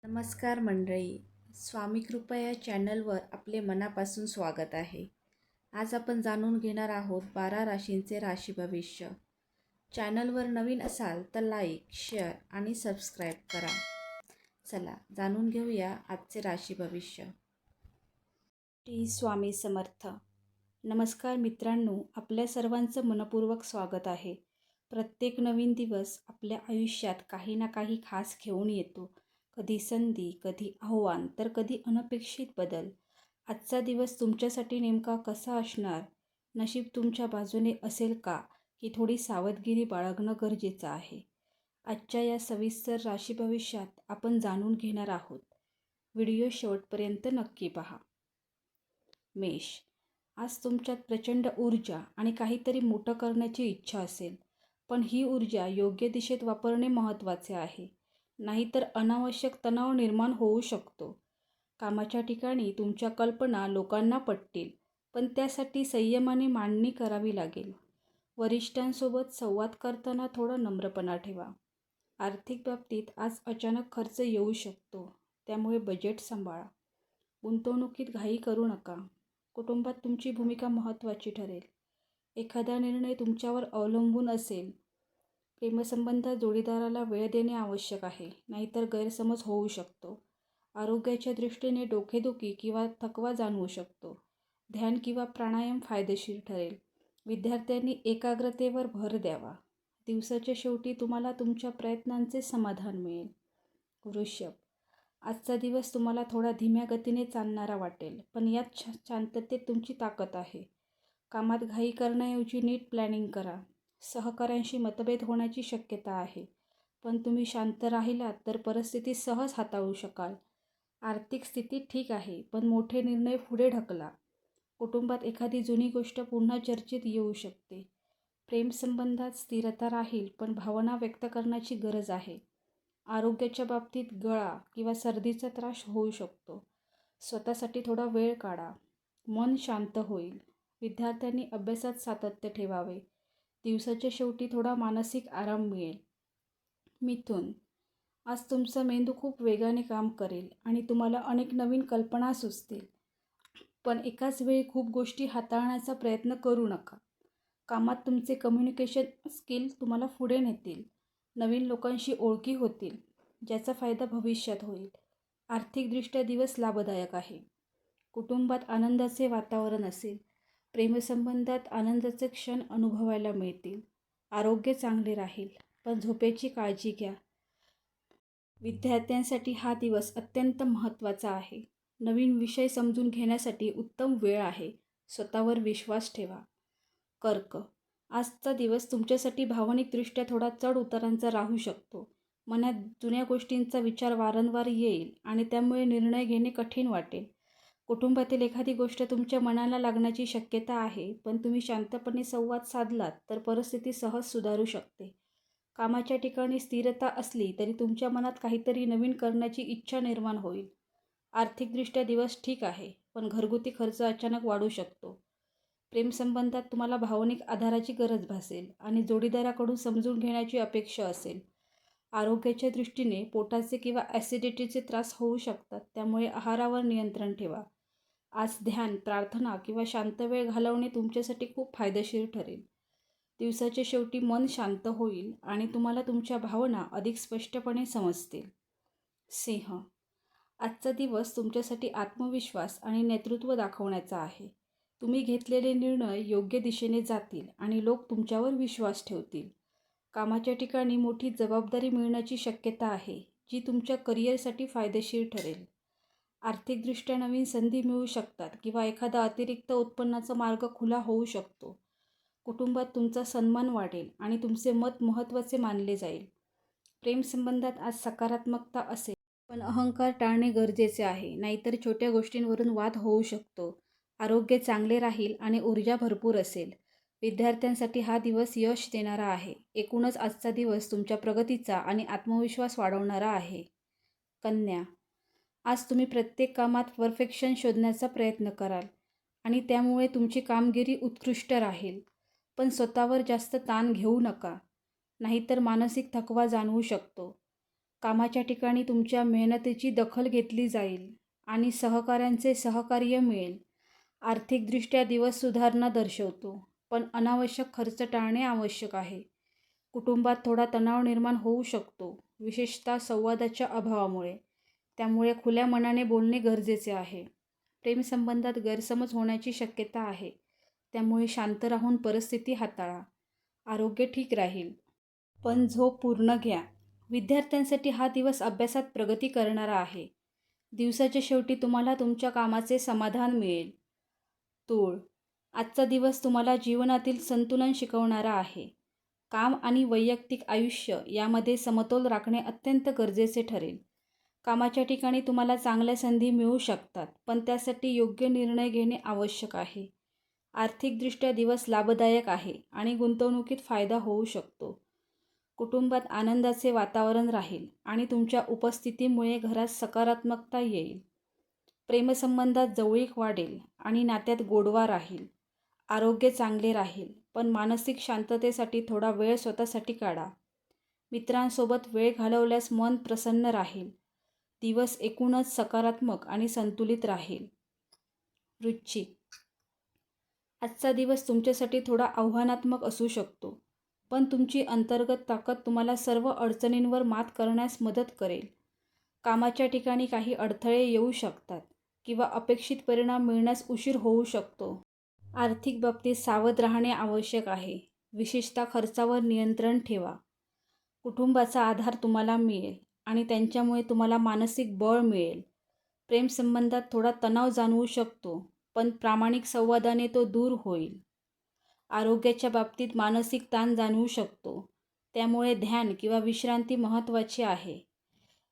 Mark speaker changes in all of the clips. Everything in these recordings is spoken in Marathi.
Speaker 1: नमस्कार मंडळी. स्वामी कृपा या चॅनलवर आपले मनापासून स्वागत आहे. आज आपण जाणून घेणार आहोत 12 राशींचे राशी भविष्य. चॅनलवर नवीन असाल तर लाईक, शेअर आणि सबस्क्राईब करा. चला जाणून घेऊया आजचे राशी भविष्य. श्री स्वामी समर्थ. नमस्कार मित्रांनो, आपल्या सर्वांचं मनपूर्वक स्वागत आहे. प्रत्येक नवीन दिवस आपल्या आयुष्यात काही ना काही खास घेऊन येतो. कधी संधी, कधी आव्हान, तर कधी अनपेक्षित बदल. आजचा दिवस तुमच्यासाठी नेमका कसा असणार? नशीब तुमच्या बाजूने असेल का, की थोडी सावधगिरी बाळगणं गरजेचं आहे? आजच्या या सविस्तर राशी भविष्यात आपण जाणून घेणार आहोत. व्हिडिओ शेवटपर्यंत नक्की पहा. मेष. आज तुमच्यात प्रचंड ऊर्जा आणि काहीतरी मोठं करण्याची इच्छा असेल, पण ही ऊर्जा योग्य दिशेत वापरणे महत्त्वाचे आहे. नाहीतर अनावश्यक तणाव निर्माण होऊ शकतो. कामाच्या ठिकाणी तुमच्या कल्पना लोकांना पटतील, पण त्यासाठी संयमाने मांडणी करावी लागेल. वरिष्ठांसोबत संवाद करताना थोडा नम्रपणा ठेवा. आर्थिक बाबतीत आज अचानक खर्च येऊ शकतो, त्यामुळे बजेट सांभाळा. गुंतवणुकीत घाई करू नका. कुटुंबात तुमची भूमिका महत्त्वाची ठरेल. एखादा निर्णय तुमच्यावर अवलंबून असेल. प्रेमसंबंधात जोडीदाराला वेळ देणे आवश्यक आहे, नाहीतर गैरसमज होऊ शकतो. आरोग्याच्या दृष्टीने डोकेदुखी किंवा थकवा जाणवू शकतो. ध्यान किंवा प्राणायाम फायदेशीर ठरेल. विद्यार्थ्यांनी एकाग्रतेवर भर द्यावा. दिवसाच्या शेवटी तुम्हाला तुमच्या प्रयत्नांचे समाधान मिळेल. वृषभ. आजचा दिवस तुम्हाला थोडा धीम्या गतीने चालणारा वाटेल, पण यात शांततेत तुमची ताकद आहे. कामात घाई करण्याऐवजी नीट प्लॅनिंग करा. सहकाऱ्यांशी मतभेद होण्याची शक्यता आहे, पण तुम्ही शांत राहिलात तर परिस्थिती सहज हाताळू शकाल. आर्थिक स्थिती ठीक आहे, पण मोठे निर्णय पुढे ढकला. कुटुंबात एखादी जुनी गोष्ट पुन्हा चर्चेत येऊ शकते. प्रेमसंबंधात स्थिरता राहील, पण भावना व्यक्त करण्याची गरज आहे. आरोग्याच्या बाबतीत गळा किंवा सर्दीचा त्रास होऊ शकतो. स्वतःसाठी थोडा वेळ काढा. मन शांत होईल. विद्यार्थ्यांनी अभ्यासात सातत्य ठेवावे. दिवसाच्या शेवटी थोडा मानसिक आराम मिळेल. मिथुन. आज तुमचा मेंदू खूप वेगाने काम करेल आणि तुम्हाला अनेक नवीन कल्पना सुचतील, पण एकाच वेळी खूप गोष्टी हाताळण्याचा प्रयत्न करू नका. कामात तुमचे कम्युनिकेशन स्किल तुम्हाला पुढे नेतील. नवीन लोकांशी ओळखी होतील, ज्याचा फायदा भविष्यात होईल. आर्थिकदृष्ट्या दिवस लाभदायक आहे. कुटुंबात आनंदाचे वातावरण असेल. प्रेमसंबंधात आनंदाचे क्षण अनुभवायला मिळतील. आरोग्य चांगले राहील, पण झोपेची काळजी घ्या. विद्यार्थ्यांसाठी हा दिवस अत्यंत महत्त्वाचा आहे. नवीन विषय समजून घेण्यासाठी उत्तम वेळ आहे. स्वतःवर विश्वास ठेवा. कर्क. आजचा दिवस तुमच्यासाठी भावनिकदृष्ट्या थोडा चढ उतारांचा राहू शकतो. मनात जुन्या गोष्टींचा विचार वारंवार येईल आणि त्यामुळे निर्णय घेणे कठीण वाटेल. कुटुंबातील एखादी गोष्ट तुमच्या मनाला लागण्याची शक्यता आहे, पण तुम्ही शांतपणे संवाद साधलात तर परिस्थिती सहज सुधारू शकते. कामाच्या ठिकाणी स्थिरता असली तरी तुमच्या मनात काहीतरी नवीन करण्याची इच्छा निर्माण होईल. आर्थिकदृष्ट्या दिवस ठीक आहे, पण घरगुती खर्च अचानक वाढू शकतो. प्रेमसंबंधात तुम्हाला भावनिक आधाराची गरज भासेल आणि जोडीदाराकडून समजून घेण्याची अपेक्षा असेल. आरोग्याच्या दृष्टीने पोटाचे किंवा ॲसिडिटीचे त्रास होऊ शकतात, त्यामुळे आहारावर नियंत्रण ठेवा. आज ध्यान, प्रार्थना किंवा शांत वेळ घालवणे तुमच्यासाठी खूप फायदेशीर ठरेल. दिवसाच्या शेवटी मन शांत होईल आणि तुम्हाला तुमच्या भावना अधिक स्पष्टपणे समजतील. सिंह. आजचा दिवस तुमच्यासाठी आत्मविश्वास आणि नेतृत्व दाखवण्याचा आहे. तुम्ही घेतलेले निर्णय योग्य दिशेने जातील आणि लोक तुमच्यावर विश्वास ठेवतील. कामाच्या ठिकाणी मोठी जबाबदारी मिळण्याची शक्यता आहे, जी तुमच्या करिअरसाठी फायदेशीर ठरेल. आर्थिकदृष्ट्या नवीन संधी मिळू शकतात किंवा एखादा अतिरिक्त उत्पन्नाचा मार्ग खुला होऊ शकतो. कुटुंबात तुमचा सन्मान वाढेल आणि तुमचे मत महत्त्वाचे मानले जाईल. प्रेमसंबंधात आज सकारात्मकता असेल, पण अहंकार टाळणे गरजेचे आहे, नाहीतर छोट्या गोष्टींवरून वाद होऊ शकतो. आरोग्य चांगले राहील आणि ऊर्जा भरपूर असेल. विद्यार्थ्यांसाठी हा दिवस यश देणारा आहे. एकूणच आजचा दिवस तुमच्या प्रगतीचा आणि आत्मविश्वास वाढवणारा आहे. कन्या. आज तुम्ही प्रत्येक कामात परफेक्शन शोधण्याचा प्रयत्न कराल आणि त्यामुळे तुमची कामगिरी उत्कृष्ट राहील, पण स्वतःवर जास्त ताण घेऊ नका, नाहीतर मानसिक थकवा जाणवू शकतो. कामाच्या ठिकाणी तुमच्या मेहनतीची दखल घेतली जाईल आणि सहकाऱ्यांचे सहकार्य मिळेल. आर्थिकदृष्ट्या दिवस सुधारणा दर्शवतो, पण अनावश्यक खर्च टाळणे आवश्यक आहे. कुटुंबात थोडा तणाव निर्माण होऊ शकतो, विशेषतः संवादाच्या अभावामुळे. त्यामुळे खुल्या मनाने बोलणे गरजेचे आहे. प्रेमसंबंधात गैरसमज होण्याची शक्यता आहे, त्यामुळे शांत राहून परिस्थिती हाताळा. आरोग्य ठीक राहील, पण झोप पूर्ण घ्या. विद्यार्थ्यांसाठी हा दिवस अभ्यासात प्रगती करणारा आहे. दिवसाच्या शेवटी तुम्हाला तुमच्या कामाचे समाधान मिळेल. तूळ, आजचा दिवस तुम्हाला जीवनातील संतुलन शिकवणारा आहे. काम आणि वैयक्तिक आयुष्य यामध्ये समतोल राखणे अत्यंत गरजेचे ठरेल. कामाच्या ठिकाणी तुम्हाला चांगल्या संधी मिळू शकतात, पण त्यासाठी योग्य निर्णय घेणे आवश्यक आहे. आर्थिकदृष्ट्या दिवस लाभदायक आहे आणि गुंतवणुकीत फायदा होऊ शकतो. कुटुंबात आनंदाचे वातावरण राहील आणि तुमच्या उपस्थितीमुळे घरात सकारात्मकता येईल. प्रेमसंबंधात जवळीक वाढेल आणि नात्यात गोडवा राहील. आरोग्य चांगले राहील, पण मानसिक शांततेसाठी थोडा वेळ स्वतःसाठी काढा. मित्रांसोबत वेळ घालवल्यास मन प्रसन्न राहील. दिवस एकूणच सकारात्मक आणि संतुलित राहील. वृश्चिक, आजचा दिवस तुमच्यासाठी थोडा आव्हानात्मक असू शकतो, पण तुमची अंतर्गत ताकद तुम्हाला सर्व अडचणींवर मात करण्यास मदत करेल. कामाच्या ठिकाणी काही अडथळे येऊ शकतात किंवा अपेक्षित परिणाम मिळण्यास उशीर होऊ शकतो. आर्थिक बाबतीत सावध राहणे आवश्यक आहे, विशेषतः खर्चावर नियंत्रण ठेवा. कुटुंबाचा आधार तुम्हाला मिळेल आणि त्यांच्यामुळे तुम्हाला मानसिक बळ मिळेल. प्रेमसंबंधात थोडा तणाव जाणवू शकतो, पण प्रामाणिक संवादाने तो दूर होईल. आरोग्याच्या बाबतीत मानसिक ताण जाणवू शकतो, त्यामुळे ध्यान किंवा विश्रांती महत्त्वाची आहे.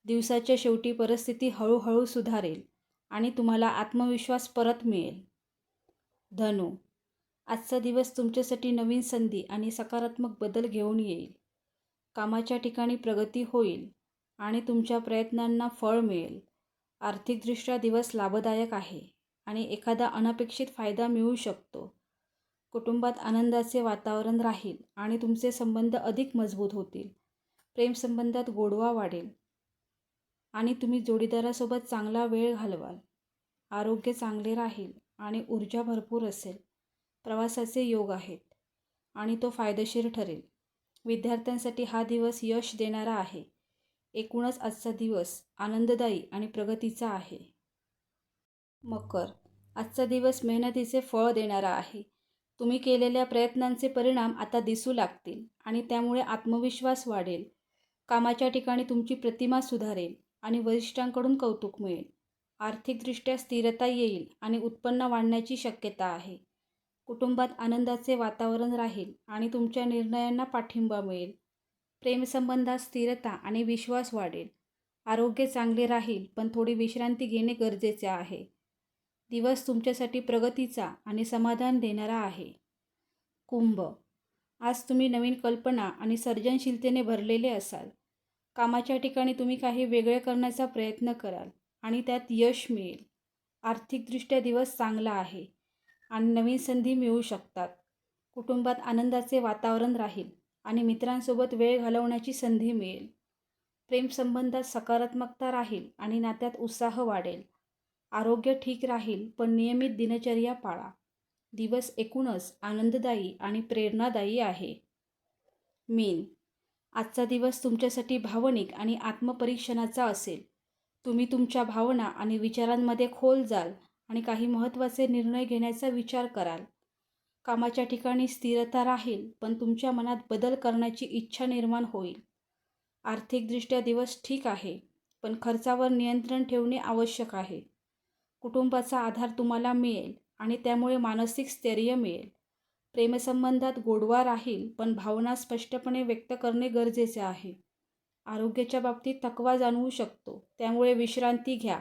Speaker 1: दिवसाच्या शेवटी परिस्थिती हळूहळू सुधारेल आणि तुम्हाला आत्मविश्वास परत मिळेल. धनु, आजचा दिवस तुमच्यासाठी नवीन संधी आणि सकारात्मक बदल घेऊन येईल. कामाच्या ठिकाणी प्रगती होईल आणि तुमच्या प्रयत्नांना फळ मिळेल. आर्थिकदृष्ट्या दिवस लाभदायक आहे आणि एखादा अनपेक्षित फायदा मिळू शकतो. कुटुंबात आनंदाचे वातावरण राहील आणि तुमचे संबंध अधिक मजबूत होतील. प्रेमसंबंधात गोडवा वाढेल आणि तुम्ही जोडीदारासोबत चांगला वेळ घालवाल. आरोग्य चांगले राहील आणि ऊर्जा भरपूर असेल. प्रवासाचे योग आहेत आणि तो फायदेशीर ठरेल. विद्यार्थ्यांसाठी हा दिवस यश देणारा आहे. एकूणच आजचा दिवस आनंददायी आणि प्रगतीचा आहे. मकर, आजचा दिवस मेहनतीचे फळ देणारा आहे. तुम्ही केलेल्या प्रयत्नांचे परिणाम आता दिसू लागतील आणि त्यामुळे आत्मविश्वास वाढेल. कामाच्या ठिकाणी तुमची प्रतिमा सुधारेल आणि वरिष्ठांकडून कौतुक मिळेल. आर्थिकदृष्ट्या स्थिरता येईल आणि उत्पन्न वाढण्याची शक्यता आहे. कुटुंबात आनंदाचे वातावरण राहील आणि तुमच्या निर्णयांना पाठिंबा मिळेल. प्रेमसंबंधात स्थिरता आणि विश्वास वाढेल. आरोग्य चांगले राहील, पण थोडी विश्रांती घेणे गरजेचे आहे. दिवस तुमच्यासाठी प्रगतीचा आणि समाधान देणारा आहे. कुंभ, आज तुम्ही नवीन कल्पना आणि सर्जनशीलतेने भरलेले असाल. कामाच्या ठिकाणी तुम्ही काही वेगळे करण्याचा प्रयत्न कराल आणि त्यात यश मिळेल. आर्थिकदृष्ट्या दिवस चांगला आहे आणि नवीन संधी मिळू शकतात. कुटुंबात आनंदाचे वातावरण राहील आणि मित्रांसोबत वेळ घालवण्याची संधी मिळेल. प्रेमसंबंधात सकारात्मकता राहील आणि नात्यात उत्साह वाढेल. आरोग्य ठीक राहील, पण नियमित दिनचर्या पाळा. दिवस एकूणच आनंददायी आणि प्रेरणादायी आहे. मीन, आजचा दिवस तुमच्यासाठी भावनिक आणि आत्मपरीक्षणाचा असेल. तुम्ही तुमच्या भावना आणि विचारांमध्ये खोल जाल आणि काही महत्त्वाचे निर्णय घेण्याचा विचार कराल. कामाच्या ठिकाणी स्थिरता राहील, पण तुमच्या मनात बदल करण्याची इच्छा निर्माण होईल. आर्थिकदृष्ट्या दिवस ठीक आहे, पण खर्चावर नियंत्रण ठेवणे आवश्यक आहे. कुटुंबाचा आधार तुम्हाला मिळेल आणि त्यामुळे मानसिक स्थैर्य मिळेल. प्रेमसंबंधात गोडवा राहील, पण भावना स्पष्टपणे व्यक्त करणे गरजेचे आहे. आरोग्याच्या बाबतीत थकवा जाणवू शकतो, त्यामुळे विश्रांती घ्या.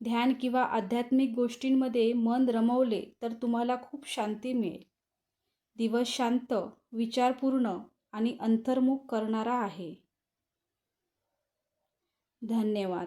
Speaker 1: ध्यान किंवा आध्यात्मिक गोष्टींमध्ये मन रमवले तर तुम्हाला खूप शांती मिळेल. दिवस शांत, विचारपूर्ण आणि अंतर्मुख करणारा आहे. धन्यवाद.